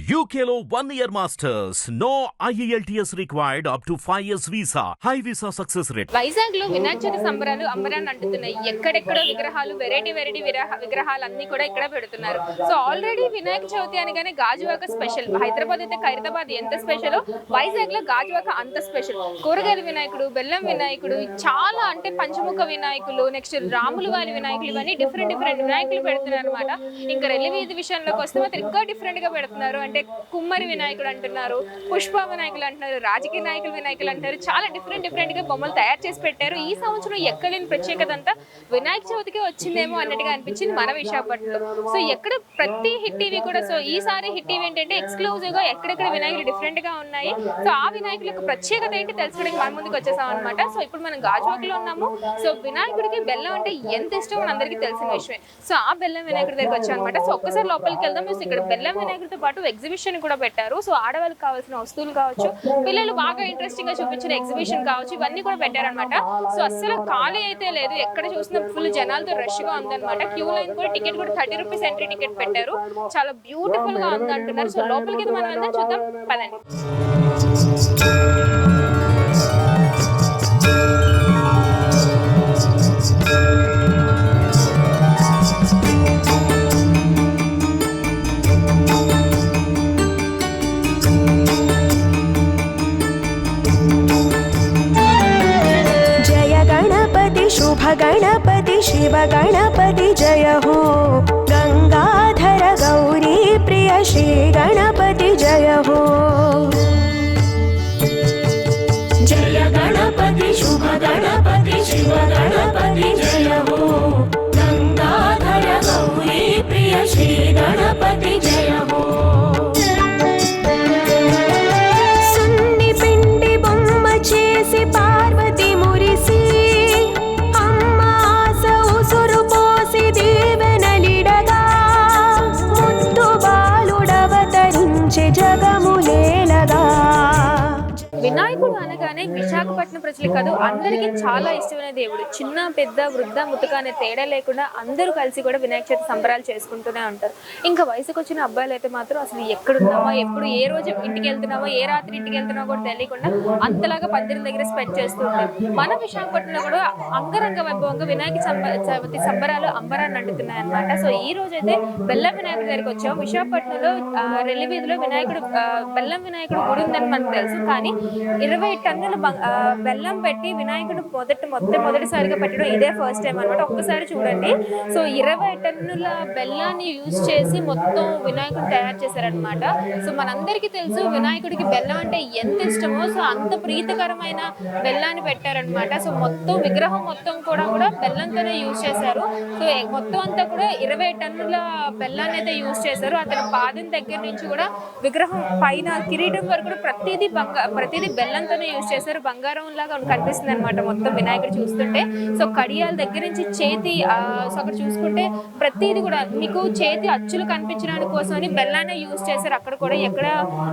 UKLO 1 year masters. No IELTS required up to 5 years visa. High visa success rate. Vizag లో వినాయక చవితి సంబరాలు అంబరాన్ని అంటున్నాయి. ఎక్కడెక్కడో విగ్రహాలు వెరైటీ విగ్రహాలు అన్ని కూడా ఇక్కడ పెడుతున్నారు. సో ఆల్రెడీ వినాయక చవితి అనగానే గాజువాక స్పెషల్. హైదరాబాద్ అయితే ఖైరతాబాద్ ఎంత స్పెషల్, వైజాగ్ లో గాజువాక అంత స్పెషల్. కూరగాయల వినాయకుడు, బెల్లం వినాయకుడు, చాలా అంటే పంచముఖ వినాయకులు, నెక్స్ట్ రాముల వారి వినాయకులు, ఇవన్నీ డిఫరెంట్ వినాయకులు పెడుతున్నారు అనమాట. ఇంకా రెల్లి వీధి విషయంలోకి వస్తే మాత్రం ఇంకా డిఫరెంట్ గా పెడుతున్నారు. అంటే కుమ్మరి వినాయకుడు అంటున్నారు, పుష్ప వినాయకులు అంటున్నారు, రాజకీయ నాయకుల వినాయకులు అంటారు. చాలా డిఫరెంట్ గా బొమ్మలు తయారు చేసి పెట్టారు. ఈ సంవత్సరం ఎక్కడలేని ప్రత్యేకత అంతా వినాయక చవితికి వచ్చిందేమో అన్నట్టుగా అనిపించింది మన విశాఖపట్నంలో. సో ఎక్కడ ప్రతి హిట్ టీవీ కూడా, సో ఈసారి హిట్ టీవీ ఏంటంటే ఎక్స్క్లూజివ్ గా ఎక్కడెక్కడ వినాయకులు డిఫరెంట్ గా ఉన్నాయి. సో ఆ వినాయకులకు ప్రత్యేకత ఏంటి తెలుసుకోవడానికి మన ముందుకు వచ్చేసాం అనమాట. సో ఇప్పుడు మనం గాజువాకలో ఉన్నాము. సో వినాయకుడికి బెల్లం అంటే ఎంత ఇష్టం మన అందరికీ తెలిసిన విషయమే. సో ఆ బెల్లం వినాయకుడి దగ్గరికి వచ్చాం అనమాట. సో ఒక్కసారి లోపలికి వెళ్దాం. ఇక్కడ బెల్లం వినాయకుడితో పాటు ఎగ్జిబిషన్ కూడా పెట్టారు. సో ఆడవాళ్ళకి కావాల్సిన వస్తువులు కావచ్చు, పిల్లలు బాగా ఇంట్రెస్టింగ్ గా చూపించిన ఎగ్జిబిషన్ కావచ్చు, ఇవన్నీ కూడా పెట్టారనమాట. సో అస్సలు ఖాళీ అయితే లేదు. ఎక్కడ చూసినా ఫుల్ జనాలతో రష్ గా ఉందన్నమాట. క్యూ లైన్ కూడా టికెట్ కూడా 30 రూపీస్ ఎంట్రీ టికెట్ పెట్టారు. చాలా బ్యూటిఫుల్ గా ఉంది అంటున్నారు. సో లోపలికి మనం వెళ్దాం, చూద్దాం పదండి. शुभ गणपति शिव गणपति जय हो, गंगाधर गौरी प्रिय श्री गणपति जय हो। जय गणपति शुभ गणपति शिव गणपति जय हो, गंगाधर गौरी प्रिय श्री गणपति जय हो। सुन्नी पिंडी बొమ్మ చేసి పార్వతి మురిసి వినాయకుడు అనగానే విశాఖపట్నం ప్రజలు కాదు, అందరికీ చాలా ఇష్టమైన దేవుడు. చిన్న పెద్ద వృద్ధ ముతుక అనే తేడా లేకుండా అందరూ కలిసి కూడా వినాయక చవితి సంబరాలు చేసుకుంటూనే ఉంటారు. ఇంకా వయసుకు వచ్చిన అబ్బాయిలు అయితే మాత్రం అసలు ఎక్కడున్నామో, ఎప్పుడు ఏ రోజు ఇంటికి వెళ్తున్నామో, ఏ రాత్రి ఇంటికి వెళ్తున్నామో కూడా తెలియకుండా అంతలాగా పందిరి దగ్గర స్పెండ్ చేస్తూ ఉంటారు. మన విశాఖపట్నంలో కూడా అంగరంగ వైభవంగా వినాయక చవితి సంబరాలు అంబరాన్ని అంటున్నాయి అనమాట. సో ఈ రోజు అయితే బెల్లం వినాయకుడి దగ్గరికి వచ్చాము. విశాఖపట్నంలో రెల్లి వీధిలో వినాయకుడు బెల్లం వినాయకుడు గుడి ఉందని మనకు తెలుసు, కానీ 20 టన్నుల బెల్లం పెట్టి వినాయకుడు మొదటిసారిగా పెట్టడం ఇదే ఫస్ట్ టైం అనమాట. ఒక్కసారి చూడండి. సో 20 టన్నుల బెల్లాన్ని యూజ్ చేసి మొత్తం వినాయకుడు తయారు చేశారనమాట. సో మనందరికీ తెలుసు వినాయకుడికి బెల్లం అంటే ఎంత ఇష్టమో. సో అంత ప్రీతికరమైన బెల్లాన్ని పెట్టారనమాట. సో మొత్తం విగ్రహం మొత్తం కూడా బెల్లంతోనే యూజ్ చేశారు. సో మొత్తం అంతా కూడా 20 టన్నుల బెల్లాన్ని అయితే యూజ్ చేశారు. అతని పాదం దగ్గర నుంచి కూడా విగ్రహం పైన కిరీటం వరకు కూడా ప్రతిదీ బెల్లంతోనే యూజ్ చేశారు. బంగారం లాగా కనిపిస్తుంది అనమాట మొత్తం వినాయకుడు చూస్తుంటే. సో కడియాల దగ్గర నుంచి చేతి, సో అక్కడ చూసుకుంటే ప్రతిదీ కూడా మీకు చేతి అచ్చులు కనిపించడానికి కోసం అని బెల్లాన్ని యూజ్ చేశారు. అక్కడ కూడా ఎక్కడ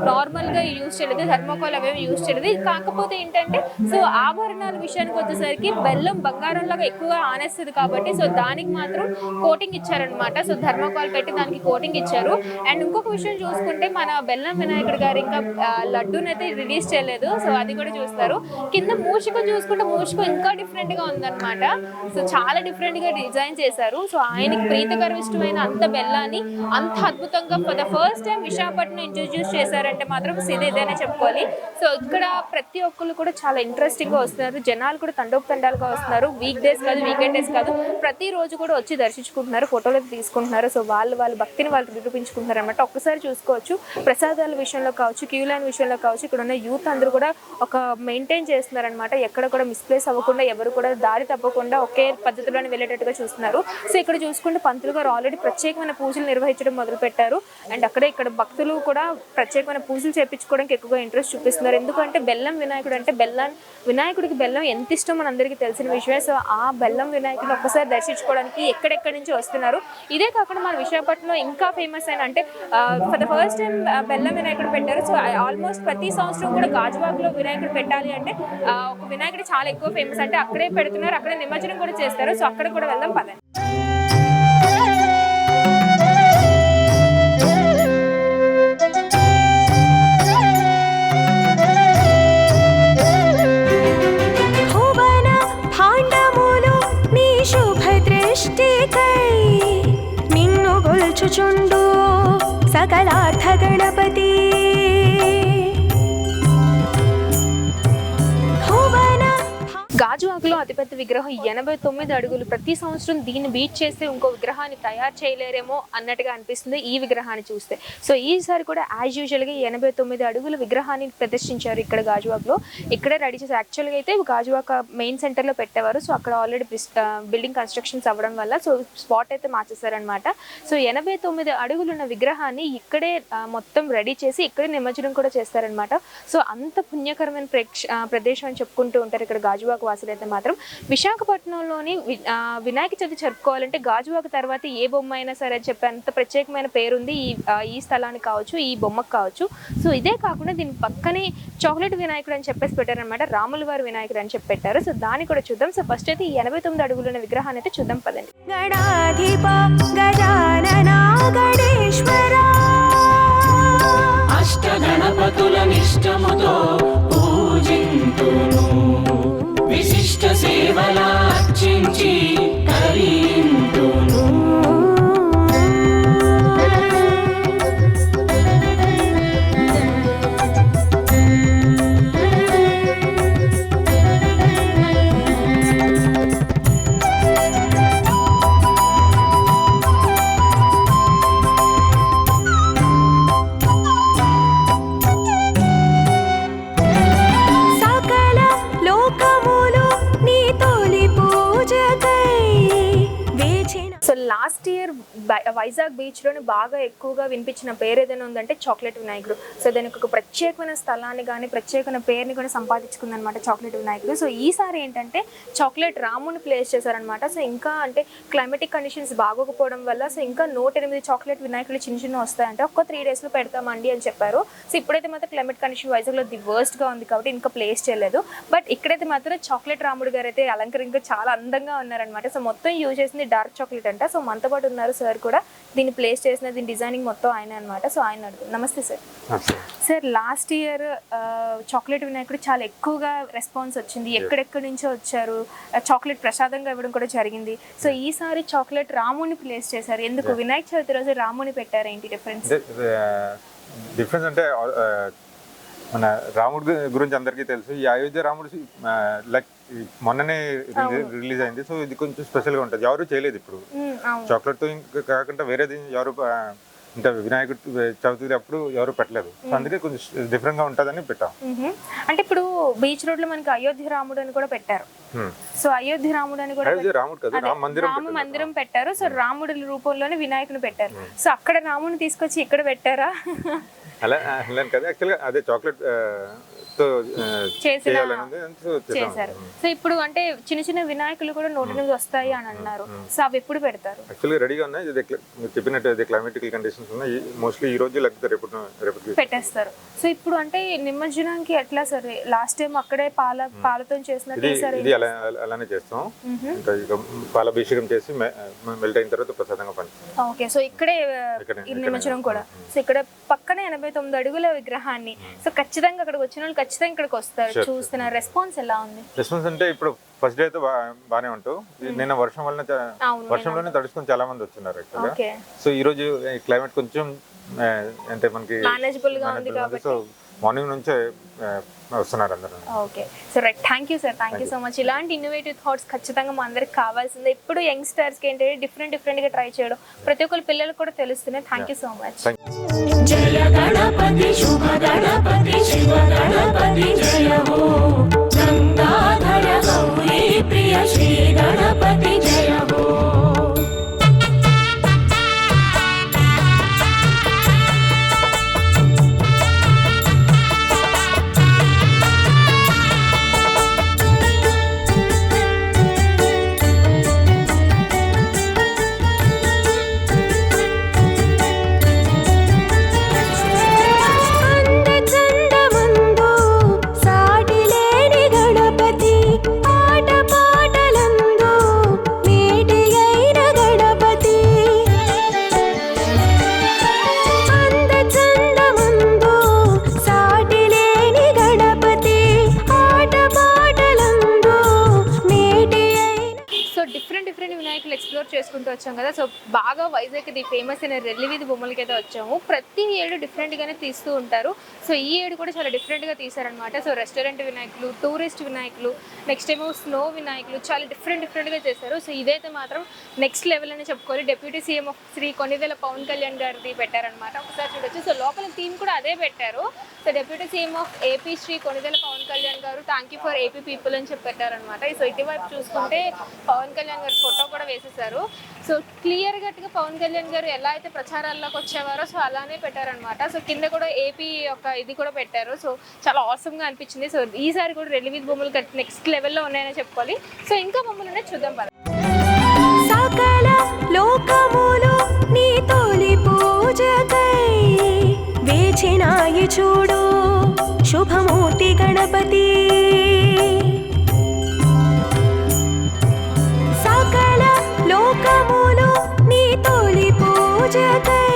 నార్మల్ గా యూజ్ చేయలేదు, థర్మోకాల్ అవేమి యూజ్ చేయలేదు. కాకపోతే ఏంటంటే సో ఆభరణాల విషయానికి వచ్చేసరికి బెల్లం బంగారం లాగా ఎక్కువగా ఆనేస్తుంది కాబట్టి సో దానికి మాత్రం కోటింగ్ ఇచ్చారనమాట. సో థర్మోకాల్ పెట్టి దానికి కోటింగ్ ఇచ్చారు. అండ్ ఇంకొక విషయం చూసుకుంటే మన బెల్లం వినాయకుడు గారు ఇంకా లడ్డూనైతే రిలీజ్ చేయలేదు. సో అది కూడా చూస్తారు. కింద మూషికం చూసుకుంటే మూషికం ఇంకా డిఫరెంట్ గా ఉందన్నమాట. సో చాలా డిఫరెంట్ గా డిజైన్ చేశారు. సో ఆయనకి ప్రీతికరం ఇష్టమైన అంత బెల్లాన్ని అంత అద్భుతంగా for the first time Visakhapatnam introduce చేశారంటే మాత్రం ఇదేదైనా చెప్పుకోవాలి. సో ఇక్కడ ప్రతి ఒక్కళ్ళు కూడా చాలా ఇంట్రెస్టింగ్ గా వస్తున్నారు. జనాలు కూడా తండోపతండాలుగా వస్తున్నారు. వీక్ డేస్ కాదు, వీకెండ్ డేస్ కాదు, ప్రతి రోజు కూడా వచ్చి దర్శించుకుంటున్నారు, ఫోటోలు తీసుకుంటున్నారు. సో వాళ్ళ భక్తిని వాళ్ళు నిరూపించుకుంటున్నారు అనమాట. ఒక్కసారి చూసుకోవచ్చు. ప్రసాదాల విషయంలో కావచ్చు, క్యూ లైన్ విషయంలో కావచ్చు, ఇక్కడ ఉన్న యూత్ అందరూ కూడా ఒక మెయింటైన్ చేస్తున్నారనమాట. ఎక్కడ కూడా మిస్ప్లేస్ అవ్వకుండా, ఎవరు కూడా దారి తప్పకుండా ఒకే పద్ధతిలోనే వెళ్ళేటట్టుగా చూస్తున్నారు. సో ఇక్కడ చూసుకుంటే పంతులు గారు ఆల్రెడీ ప్రత్యేకమైన పూజలు నిర్వహించడం మొదలు పెట్టారు. అండ్ ఇక్కడ భక్తులు కూడా ప్రత్యేకమైన పూజలు చేయించుకోవడానికి ఎక్కువగా ఇంట్రెస్ట్ చూపిస్తున్నారు. ఎందుకంటే బెల్లం వినాయకుడు అంటే వినాయకుడికి బెల్లం ఎంత ఇష్టం మన అందరికీ తెలిసిన విషయమే. సో ఆ బెల్లం వినాయకుడిని ఒక్కసారి దర్శించుకోవడానికి ఎక్కడెక్కడి నుంచి వస్తున్నారు. ఇదే కాకుండా మన విశాఖపట్నంలో ఇంకా ఫేమస్ అయిన అంటే ఫర్ ద ఫస్ట్ టైం బెల్లం వినాయకుడు పెట్టారు. సో ఆల్మోస్ట్ ప్రతి సంవత్సరం కూడా గాజువాకలో వినాయకుడు పెట్టాలి అంటే ఒక వినాయకుడు చాలా ఎక్కువ ఫేమస్. అంటే అక్కడే పెడుతున్నారు, అక్కడే నిమజ్జనం కూడా చేస్తారు. సో అక్కడ కూడా వెళ్దాం పదండి. అతిపెద్ద విగ్రహం 89 అడుగులు. ప్రతి సంవత్సరం దీన్ని బీట్ చేస్తే ఇంకో విగ్రహాన్ని తయారు చేయలేరేమో అన్నట్టుగా అనిపిస్తుంది ఈ విగ్రహాన్ని చూస్తే. సో ఈసారి కూడా యాజ్ యూజువల్గా 89 అడుగుల విగ్రహాన్ని ప్రదర్శించారు ఇక్కడ గాజువాక్లో. ఇక్కడే రెడీ చేసి యాక్చువల్గా అయితే గాజువాక మెయిన్ సెంటర్లో పెట్టేవారు. సో అక్కడ ఆల్రెడీ బిల్డింగ్ కన్స్ట్రక్షన్స్ అవ్వడం వల్ల సో స్పాట్ అయితే మార్చేశారనమాట. సో 89 అడుగులున్న విగ్రహాన్ని ఇక్కడే మొత్తం రెడీ చేసి ఇక్కడే నిమజ్జనం కూడా చేస్తారనమాట. సో అంత పుణ్యకరమైన ప్రదేశం అని చెప్పుకుంటూ ఉంటారు ఇక్కడ గాజువాక వాసులు అయితే మాత్రం. విశాఖపట్నంలోని వినాయక చవితి జరుపుకోవాలంటే గాజువాక తర్వాత ఏ బొమ్మ అయినా సరే చెప్పే అంత ప్రత్యేకమైన పేరుంది ఈ స్థలానికి కావచ్చు, ఈ బొమ్మకు కావచ్చు. సో ఇదే కాకుండా దీని పక్కనే చాక్లెట్ వినాయకుడు అని చెప్పేసి పెట్టారనమాట. రాముల వారి వినాయకుడు అని చెప్పి పెట్టారు. సో దాన్ని కూడా చూద్దాం. సో ఫస్ట్ అయితే ఈ 89 అడుగులున్న విగ్రహాన్ని అయితే చూద్దాం పదండి. గణాధిప గజానన గణేశ్వరా అష్టగణపతుల నిష్టముతో పూజింతును విశిష్ట సేవలార్చించి కరింతును. లాస్ట్ ఇయర్ వైజాగ్ బీచ్లోని బాగా ఎక్కువగా వినిపించిన పేరు ఏదైనా ఉందంటే చాక్లెట్ వినాయకుడు. సో దానికి ఒక ప్రత్యేకమైన స్థలాన్ని కానీ ప్రత్యేకమైన పేరుని కూడా సంపాదించుకుందనమాట చాక్లెట్ వినాయకుడు. సో ఈసారి ఏంటంటే చాక్లెట్ రాముని ప్లేస్ చేశారనమాట. సో ఇంకా అంటే క్లైమేటిక్ కండిషన్స్ బాగోకపోవడం వల్ల సో ఇంకా 108 చాక్లెట్ వినాయకులు చిన్న చిన్న వస్తాయంటే ఒక్క 3 daysలో పెడతామండి అని చెప్పారు. సో ఇప్పుడైతే మాత్రం క్లైమేట్ కండిషన్ వైజాగ్లో ది వర్స్ట్గా ఉంది కాబట్టి ఇంకా ప్లేస్ చేయలేదు. బట్ ఇక్కడైతే మాత్రం చాక్లెట్ రాముడు గారు అయితే అలంకరించగా చాలా అందంగా ఉన్నారనమాట. సో మొత్తం యూజ్ చేసింది డార్క్ చాక్లెట్ అంట. సో మనతో పాటు ఉన్నారు సార్ కూడా, దీన్ని ప్లేస్ చేసిన దీని డిజైనింగ్ మొత్తం ఆయన అనమాట. సో ఆయన అడుగుతారు. నమస్తే sir. Sir last year chocolate వినాయకుడు చాలా ఎక్కువగా రెస్పాన్స్ వచ్చింది, ఎక్కడెక్కడి నుంచో వచ్చారు, చాక్లెట్ ప్రసాదంగా ఇవ్వడం కూడా జరిగింది. సో ఈసారి చాక్లెట్ రాముని ప్లేస్ చేశారు. ఎందుకు వినాయక చవితి రోజు రాముని పెట్టారు? ఏంటి డిఫరెన్స్? డిఫరెన్స్ అంటే మన రాముడి గురించి అందరికీ తెలుసు. ఈ అయోధ్య రాముడు లైక్ మొన్ననే రిలీజ్ అయింది. సో ఇది కొంచెం స్పెషల్గా ఉంటుంది. ఎవరు చేయలేదు ఇప్పుడు చాక్లెట్తో కాకుండా వేరేది ఎవరు అంటే వినాయకుడు చవితి అప్పుడు ఎవరు పెట్టలేదు. సో అందుకే కొంచెం డిఫరెంట్గా ఉంటుందని పెట్టాం. అంటే ఇప్పుడు బీచ్ రోడ్ లో మనకి అయోధ్య రాముడు అని కూడా పెట్టారు. సో అయోధ్య రాముడు అని కూడా రామ మందిరం పెట్టారు. సో రాముడి రూపంలోనే వినాయకుని పెట్టారు. సో అక్కడ రాముడిని తీసుకొచ్చి ఇక్కడ పెట్టారా? అలా కదా, యాక్చువల్గా అదే చాక్లెట్ చేశారు. సో ఇప్పుడు అంటే చిన్న చిన్న వినాయకులు కూడా 108 వస్తాయి అని అన్నారు. సో అవి ఎప్పుడు పెడతారు? యాక్చువల్గా రెడీగా ఉన్నాయి. చెప్పినట్టు క్లైమేటిక్ కండిషన్స్ ఉన్నాయి. మోస్ట్లీ ఈ రోజు లేకపోతే రేపు పెట్టేస్తారు. సో ఇప్పుడు అంటే నిమజ్జనానికి ఎట్లా సార్? లాస్ట్ టైం అక్కడే పాలతో చేసినట్టు ఇది అలానే చేస్తాం. ఇంకా ఇక పాలాభిషేకం చేసి మెల్ట్ అయిన తర్వాత ప్రసాదంగా పంచుతాం. ఓకే. సో ఇక్కడే నిమజ్జనం కూడా. సో ఇక్కడ పక్కనే 89 అడుగుల విగ్రహాన్ని. సో ఖచ్చితంగా అక్కడికి వచ్చిన వాళ్ళు ఖచ్చితంగా ఇక్కడికి వస్తారు. చూస్తున్న రెస్పాన్స్ ఎలా ఉంది? రెస్పాన్స్ అంటే ఇప్పుడు ఫస్ట్ డే అయితే బాగానే ఉంటాం. నిన్న వర్షంలోనే తడుచుకొని చాలా మంది వచ్చినారు ఇక్కడ. సో ఈ రోజు క్లైమేట్ కొంచెం అంటే మనకి మేనేజబుల్ గా ఉంది కాబట్టి సో మార్నింగ్ నుంచే వస్తున్నారు అందరూ. Okay. So right, thank you sir, thank you so much. ఇలాంటి ఇన్నోవేటివ్ థాట్స్ ఖచ్చితంగా మా అందరికి కావాల్సిందే. ఇప్పుడు యంగ్స్టర్స్కి ఏంటంటే డిఫరెంట్గా ట్రై చేయడం, ప్రతి ఒక్కరి పిల్లలకు కూడా తెలుస్తున్నాయి. Thank you so much. జయ గణపతి శుభ గణపతి శివ గణపతి జయ హో గంగాధర గౌరీ ప్రియ శ్రీ గణపతి జయ హో. సాటి లేని ఎక్స్ప్లోర్ చేసుకుంటూ వచ్చాం కదా. సో బాగా వైజాగ్ది ఫేమస్ అయిన రెల్లి వీధి బొమ్మలకి అయితే వచ్చాము. ప్రతి ఏడు డిఫరెంట్గానే తీస్తూ ఉంటారు. సో ఈ ఏడు కూడా చాలా డిఫరెంట్గా తీశారనమాట. సో రెస్టారెంట్ వినాయకులు, టూరిస్ట్ వినాయకులు, నెక్స్ట్ ఏమో స్నో వినాయకులు, చాలా డిఫరెంట్గా చేశారు. సో ఇదైతే మాత్రం నెక్స్ట్ లెవెల్ అని చెప్పుకోవాలి. Deputy CM of Shri Konidela Pawan Kalyan గారిది పెట్టారనమాట. ఒకసారి చూడొచ్చు. సో లోపల థీమ్ కూడా అదే పెట్టారు. So deputy CM of AP Shri Konidela Pawan Kalyan గారు thank you for AP people అని చెప్పి పెట్టారనమాట. సో ఇటువైపు చూసుకుంటే పవన్ కళ్యాణ్ గారి ఫోటో కూడా వేసేసారు. సో క్లియర్ గట్టిగా పవన్ కళ్యాణ్ గారు ఎలా అయితే ప్రచారాల్లోకి వచ్చేవారో సో అలానే పెట్టారనమాట. సో కింద కూడా ఏపీ యొక్క ఇది కూడా పెట్టారు. సో చాలా ఆసమ్గా అనిపించింది. సో ఈసారి కూడా రెల్లి వీధి బొమ్మలు నెక్స్ట్ లెవెల్లో ఉన్నాయని చెప్పుకోవాలి. సో ఇంకా బొమ్మలు ఉన్నాయి, చూద్దాం పద. సకల లోకములు నీ తొలి పూజకై వేచినాయి చూడు శుభమూర్తి గణపతి. సకల లోకములు నీ తొలి పూజకై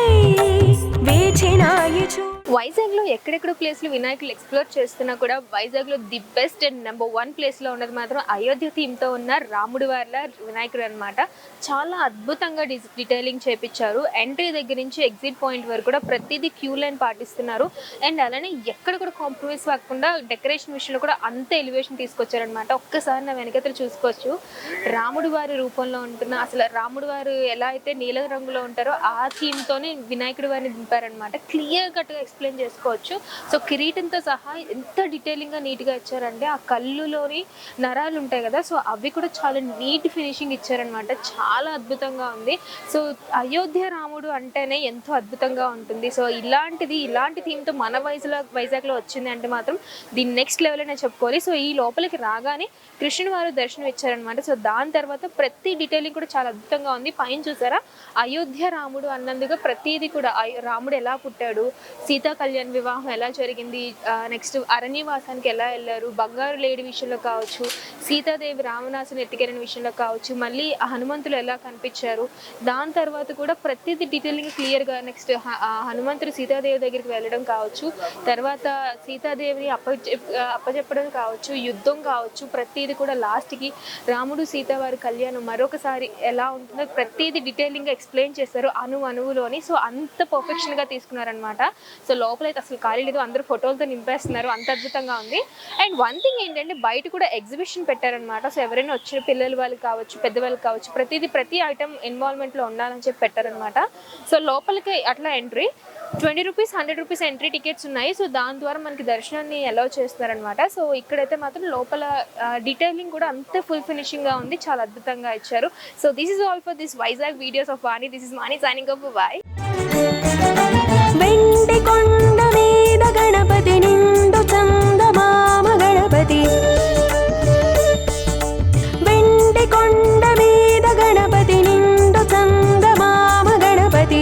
వేచినాయి చూడు. వైజాగ్లో ఎక్కడెక్కడ ప్లేస్లు వినాయకులు ఎక్స్ప్లోర్ చేస్తున్నా కూడా వైజాగ్లో ది బెస్ట్ అండ్ నెంబర్ 1 ప్లేస్లో ఉన్నది మాత్రం అయోధ్య థీమ్తో ఉన్న రాముడి వార్ల వినాయకుడు అనమాట. చాలా అద్భుతంగా డీటెయిలింగ్ చేపించారు. ఎంట్రీ దగ్గర నుంచి ఎగ్జిట్ పాయింట్ వరకు కూడా ప్రతిదీ క్యూ లైన్ పాటిస్తున్నారు. అండ్ అలానే ఎక్కడ కూడా కాంప్రమైజ్ కాకుండా డెకరేషన్ విషయంలో కూడా అంత ఎలివేషన్ తీసుకొచ్చారనమాట. ఒక్కసారి నా వెనకతలు చూసుకోవచ్చు. రాముడి వారి రూపంలో ఉంటున్న అసలు రాముడి వారు ఎలా అయితే నీల రంగులో ఉంటారో ఆ థీమ్తోనే వినాయకుడి వారిని దింపారనమాట. క్లియర్ కట్గా ఎక్స్ప్లెయిన్ చేసుకోవచ్చు. సో కిరీటంతో సహా ఎంత డీటెయిలింగ్గా నీట్గా ఇచ్చారంటే ఆ కళ్ళులోని నరాలు ఉంటాయి కదా, సో అవి కూడా చాలా నీట్ ఫినిషింగ్ ఇచ్చారనమాట. చాలా అద్భుతంగా ఉంది. సో అయోధ్య రాముడు అంటేనే ఎంతో అద్భుతంగా ఉంటుంది. సో ఇలాంటి థీమ్తో మన వైజాగ్లో వచ్చింది అంటే మాత్రం దీని నెక్స్ట్ లెవెల్ అనే చెప్పుకోవాలి. సో ఈ లోపలికి రాగానే కృష్ణుని వారు దర్శనం ఇచ్చారనమాట. సో దాని తర్వాత ప్రతి డీటెయిలింగ్ కూడా చాలా అద్భుతంగా ఉంది. పైన చూసారా అయోధ్య రాముడు అన్నందుగా ప్రతిదీ కూడా రాముడు ఎలా పుట్టాడు, సీతా కళ్యాణ్ వివాహం ఎలా జరిగింది, నెక్స్ట్ అరణ్యవాసానికి ఎలా వెళ్ళారు, బంగారు లేడి విషయంలో కావచ్చు, సీతాదేవి రావణాసుని ఎత్తికెళ్ళిన విషయంలో కావచ్చు, మళ్ళీ హనుమంతులు ఎలా కనిపించారు, దాని తర్వాత కూడా ప్రతిదీ డీటెయిలింగ్ క్లియర్గా నెక్స్ట్ హనుమంతుడు సీతాదేవి దగ్గరికి వెళ్ళడం కావచ్చు, తర్వాత సీతాదేవిని అప్పచెప్పడం కావచ్చు, యుద్ధం కావచ్చు, ప్రతిదీ కూడా లాస్ట్కి రాముడు సీత వారి కళ్యాణం మరొకసారి ఎలా ఉంటుందో ప్రతిదీ డీటెయిలింగ్గా ఎక్స్ప్లెయిన్ చేస్తారు అణువులోని. సో అంత పర్ఫెక్షన్గా తీసుకున్నారనమాట. సో లోపల అయితే అసలు ఖాళీ లేదు, అందరూ ఫోటోలతో నింపేస్తున్నారు, అంత అద్భుతంగా ఉంది. అండ్ వన్ థింగ్ ఏంటంటే బయట కూడా ఎగ్జిబిషన్ పెట్టారనమాట. సో ఎవరైనా వచ్చిన పిల్లలు వాళ్ళు కావచ్చు, పెద్దవాళ్ళు కావచ్చు, ప్రతి ఐటమ్ ఇన్వాల్వ్మెంట్లో ఉండాలని చెప్పి పెట్టారనమాట. సో లోపలికి అట్లా entry 20 rupees 100 rupees entry tickets ఉన్నాయి. సో దాని ద్వారా మనకి దర్శనాన్ని అలౌ చేస్తున్నారనమాట. సో ఇక్కడైతే మాత్రం లోపల డీటెయిలింగ్ కూడా అంతే ఫుల్ ఫినిషింగ్గా ఉంది, చాలా అద్భుతంగా ఇచ్చారు. So this is all for this Vizag videos of Vani. This is Vani signing off. Bye. వెండి కొండ మీద గణపతి నిండు చందమామ గణపతి, వెండి కొండ మీద గణపతి నిండు చందమామ గణపతి,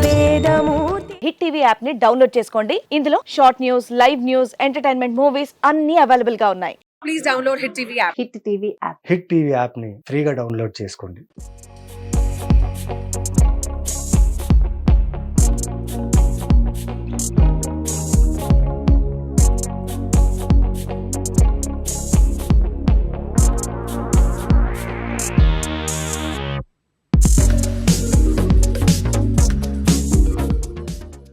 వేదమూర్తి. హిట్ టీవీ యాప్ ని డౌన్లోడ్ చేసుకోండి. ఇందులో short news, live news, entertainment movies అన్ని అవైలబుల్ గా ఉన్నాయి. Please download hit TV app. Hit TV app hit TV యాప్ని ఫ్రీగా డౌన్లోడ్ చేసుకోండి.